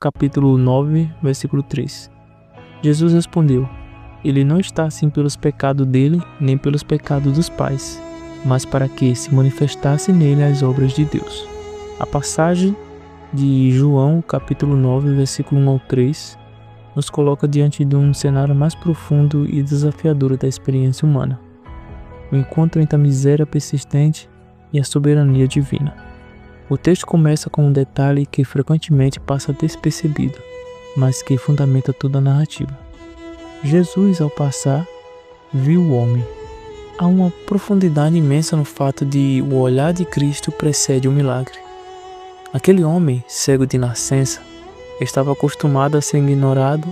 capítulo 9, versículo 3. Jesus respondeu: Ele não está assim pelos pecados dele, nem pelos pecados dos pais, mas para que se manifestasse nele as obras de Deus. A passagem de João, capítulo 9, versículo 1 ao 3, nos coloca diante de um cenário mais profundo e desafiador da experiência humana. O encontro entre a miséria persistente e a soberania divina. O texto começa com um detalhe que frequentemente passa despercebido, mas que fundamenta toda a narrativa. Jesus, ao passar, viu o homem. Há uma profundidade imensa no fato de o olhar de Cristo precede o milagre. Aquele homem, cego de nascença, estava acostumado a ser ignorado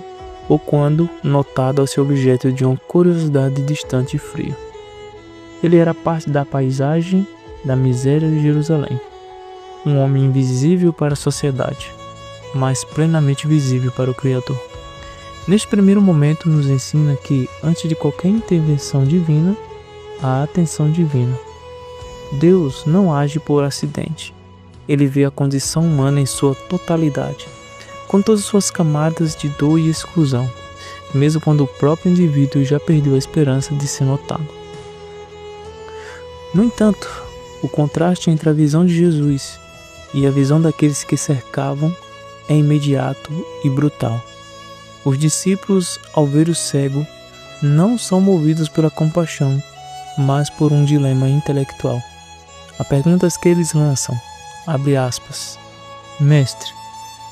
ou, quando notado, a ser objeto de uma curiosidade distante e fria. Ele era parte da paisagem da miséria de Jerusalém. Um homem invisível para a sociedade, mas plenamente visível para o Criador. Neste primeiro momento nos ensina que, antes de qualquer intervenção divina, há atenção divina. Deus não age por acidente. Ele vê a condição humana em sua totalidade, com todas suas camadas de dor e exclusão, mesmo quando o próprio indivíduo já perdeu a esperança de ser notado. No entanto, o contraste entre a visão de Jesus e a visão daqueles que cercavam é imediato e brutal. Os discípulos, ao ver o cego, não são movidos pela compaixão, mas por um dilema intelectual. A pergunta que eles lançam, abre aspas, Mestre,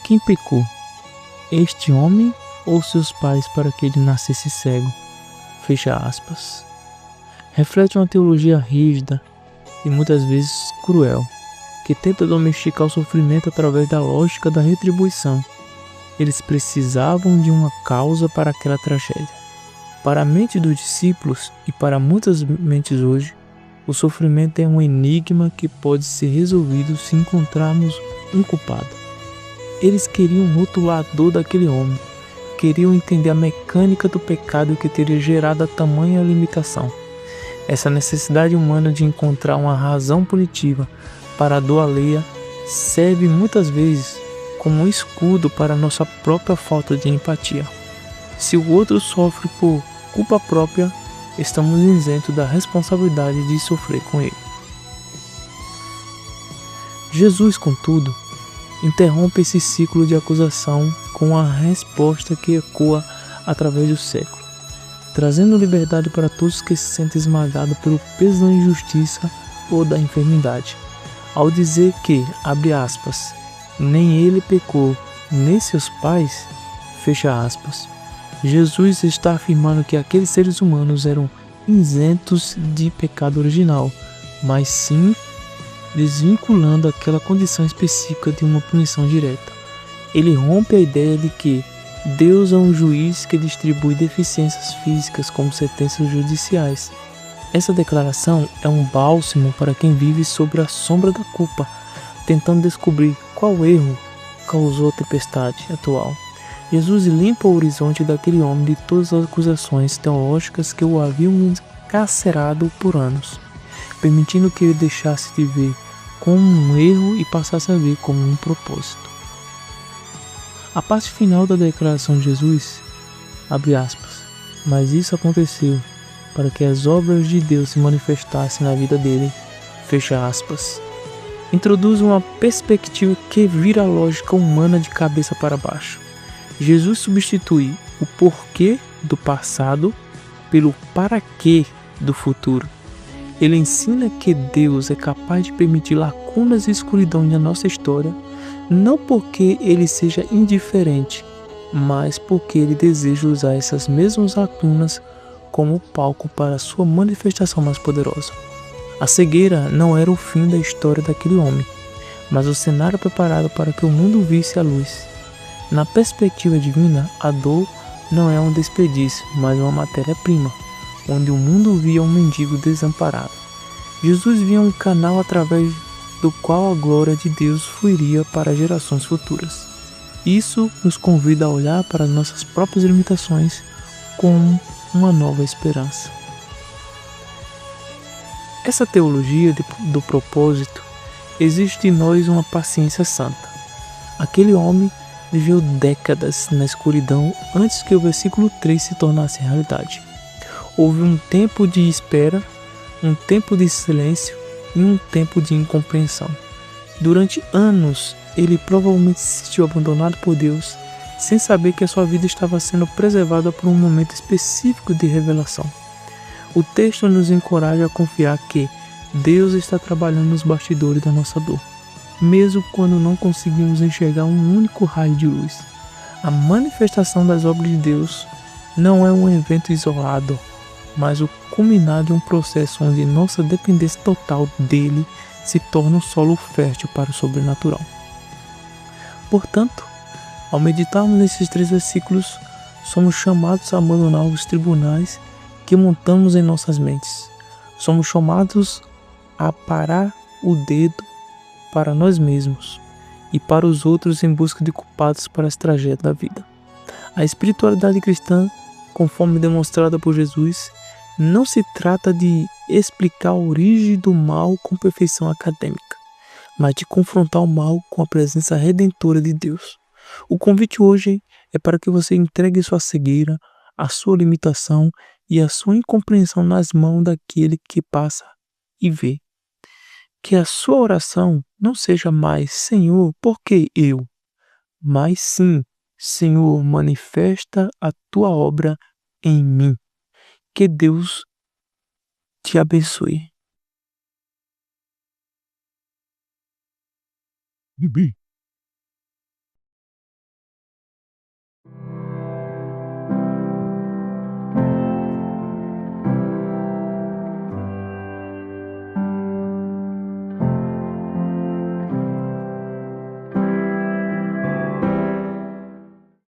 quem pecou? Este homem ou seus pais para que ele nascesse cego? Fecha aspas. Reflete uma teologia rígida e muitas vezes cruel, que tenta domesticar o sofrimento através da lógica da retribuição. Eles precisavam de uma causa para aquela tragédia. Para a mente dos discípulos e para muitas mentes hoje, o sofrimento é um enigma que pode ser resolvido se encontrarmos um culpado. Eles queriam rotular a dor daquele homem, queriam entender a mecânica do pecado que teria gerado a tamanha limitação. Essa necessidade humana de encontrar uma razão punitiva para a dor alheia serve muitas vezes como um escudo para a nossa própria falta de empatia. Se o outro sofre por culpa própria, estamos isentos da responsabilidade de sofrer com ele. Jesus, contudo, interrompe esse ciclo de acusação com a resposta que ecoa através do século, trazendo liberdade para todos que se sentem esmagados pelo peso da injustiça ou da enfermidade. Ao dizer que, abre aspas, nem ele pecou, nem seus pais, fecha aspas, Jesus está afirmando que aqueles seres humanos eram isentos de pecado original, mas sim desvinculando aquela condição específica de uma punição direta. Ele rompe a ideia de que Deus é um juiz que distribui deficiências físicas como sentenças judiciais. Essa declaração é um bálsamo para quem vive sob a sombra da culpa, tentando descobrir qual erro causou a tempestade atual. Jesus limpa o horizonte daquele homem de todas as acusações teológicas que o haviam encarcerado por anos, permitindo que ele deixasse de ver como um erro e passasse a ver como um propósito. A parte final da declaração de Jesus, abre aspas, mas isso aconteceu para que as obras de Deus se manifestassem na vida dele, fecha aspas, introduz uma perspectiva que vira a lógica humana de cabeça para baixo. Jesus substitui o porquê do passado pelo para quê do futuro. Ele ensina que Deus é capaz de permitir lacunas e escuridão na nossa história, não porque ele seja indiferente, mas porque ele deseja usar essas mesmas lacunas como palco para a sua manifestação mais poderosa. A cegueira não era o fim da história daquele homem, mas o cenário preparado para que o mundo visse a luz. Na perspectiva divina, a dor não é um desperdício, mas uma matéria-prima, onde o mundo via um mendigo desamparado. Jesus via um canal através do qual a glória de Deus fluiria para gerações futuras. Isso nos convida a olhar para nossas próprias limitações como uma nova esperança. Essa teologia do propósito existe em nós uma paciência santa. Aquele homem viveu décadas na escuridão antes que o versículo 3 se tornasse realidade. Houve um tempo de espera, um tempo de silêncio e um tempo de incompreensão. Durante anos, ele provavelmente se sentiu abandonado por Deus, sem saber que a sua vida estava sendo preservada por um momento específico de revelação. O texto nos encoraja a confiar que Deus está trabalhando nos bastidores da nossa dor, mesmo quando não conseguimos enxergar um único raio de luz. A manifestação das obras de Deus não é um evento isolado, mas o culminar de um processo onde nossa dependência total dele se torna um solo fértil para o sobrenatural. Portanto, ao meditarmos nesses 3 versículos, somos chamados a abandonar os tribunais que montamos em nossas mentes. Somos chamados a parar o dedo para nós mesmos e para os outros em busca de culpados para as tragédias da vida. A espiritualidade cristã, conforme demonstrada por Jesus, não se trata de explicar a origem do mal com perfeição acadêmica, mas de confrontar o mal com a presença redentora de Deus. O convite hoje é para que você entregue sua cegueira, a sua limitação e a sua incompreensão nas mãos daquele que passa e vê. Que a sua oração não seja mais Senhor, por que eu? Mas sim, Senhor, manifesta a tua obra em mim. Que Deus te abençoe.